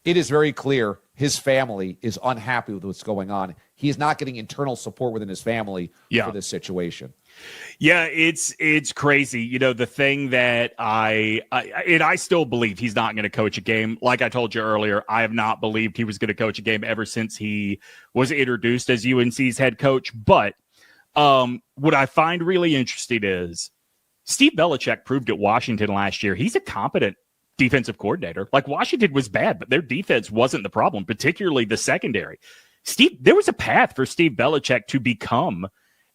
it is very clear his family is unhappy with what's going on. He is not getting internal support within his family for this situation. Yeah, it's crazy. You know, the thing that I still believe he's not going to coach a game. Like I told you earlier, I have not believed he was going to coach a game ever since he was introduced as UNC's head coach. But what I find really interesting is Steve Belichick proved at Washington last year he's a competent defensive coordinator. Like, Washington was bad, but their defense wasn't the problem, particularly the secondary. There was a path for Steve Belichick to become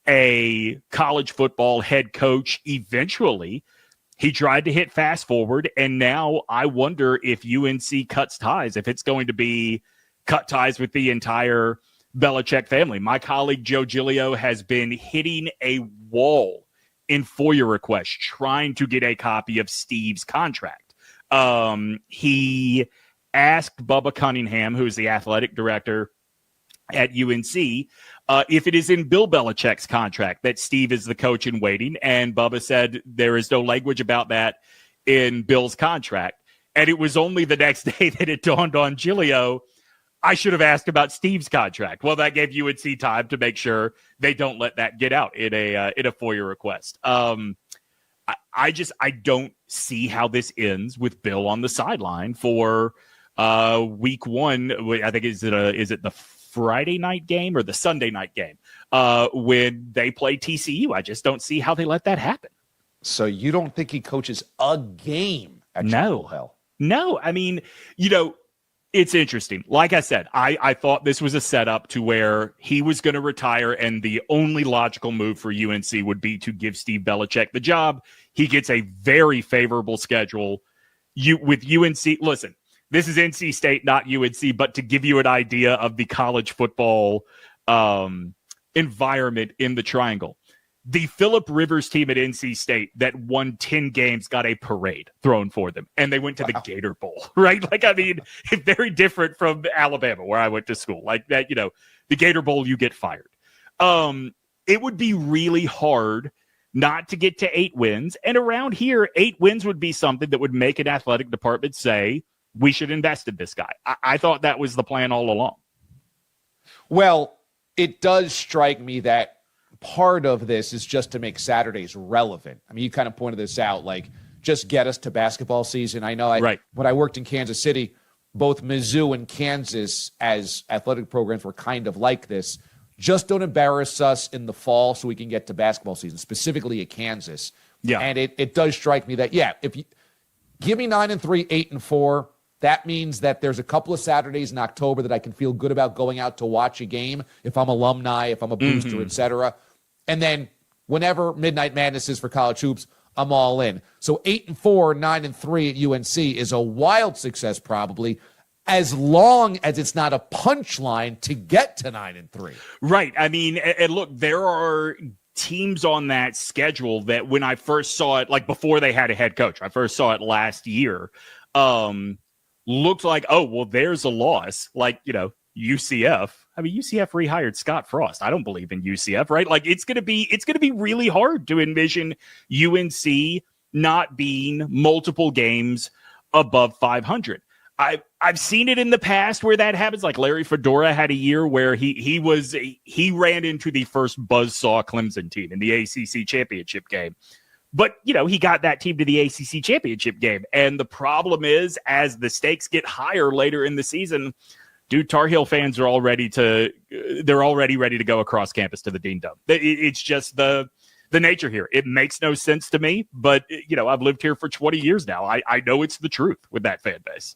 a college football head coach eventually. He tried to hit fast forward, and now I wonder if UNC cuts ties, if it's going to be cut ties with the entire Belichick family. My colleague Joe Giglio has been hitting a wall in FOIA requests trying to get a copy of Steve's contract. He asked Bubba Cunningham, who's the athletic director at UNC, if it is in Bill Belichick's contract that Steve is the coach in waiting. And Bubba said there is no language about that in Bill's contract. And it was only the next day that it dawned on Giglio, I should have asked about Steve's contract. Well, that gave UNC time to make sure they don't let that get out in a FOIA request. I don't see how this ends with Bill on the sideline for week one. I think is it the Friday night game or the Sunday night game when they play TCU? I just don't see how they let that happen. So you don't think he coaches a game at Chapel Hill? No. I mean, you know, it's interesting. Like I said, I thought this was a setup to where he was going to retire, and the only logical move for UNC would be to give Steve Belichick the job. He gets a very favorable schedule. With UNC, listen, this is NC State, not UNC, but to give you an idea of the college football environment in the Triangle, the Phillip Rivers team at NC State that won 10 games got a parade thrown for them, and they went to the Gator Bowl, right? Like, I mean, it's very different from Alabama, where I went to school. Like that, you know, the Gator Bowl, you get fired. It would be really hard not to get to 8 wins. And around here, 8 wins would be something that would make an athletic department say, we should invest in this guy. I thought that was the plan all along. Well, it does strike me that part of this is just to make Saturdays relevant. I mean, you kind of pointed this out, like, just get us to basketball season. I know when I worked in Kansas City, both Mizzou and Kansas as athletic programs were kind of like this. Just don't embarrass us in the fall so we can get to basketball season, specifically at Kansas. Yeah. And it does strike me that, if you give me 9-3, 8-4, that means that there's a couple of Saturdays in October that I can feel good about going out to watch a game if I'm alumni, if I'm a booster, et cetera. And then whenever Midnight Madness is for college hoops, I'm all in. So 8-4, 9-3 at UNC is a wild success probably, as long as it's not a punchline to get to 9-3. Right. I mean, and look, there are teams on that schedule that when I first saw it, like before they had a head coach, I first saw it last year, looked like, oh, well, there's a loss. Like, you know, UCF. I mean, UCF rehired Scott Frost. I don't believe in UCF, right? Like, it's going to be really hard to envision UNC not being multiple games above 500. I've seen it in the past where that happens. Like Larry Fedora had a year where he ran into the first buzzsaw Clemson team in the ACC championship game. But, you know, he got that team to the ACC championship game. And the problem is, as the stakes get higher later in the season, dude, Tar Heel fans are already ready to go across campus to the Dean Dome. It's just the nature here. It makes no sense to me, but, you know, I've lived here for 20 years now. I know it's the truth with that fan base.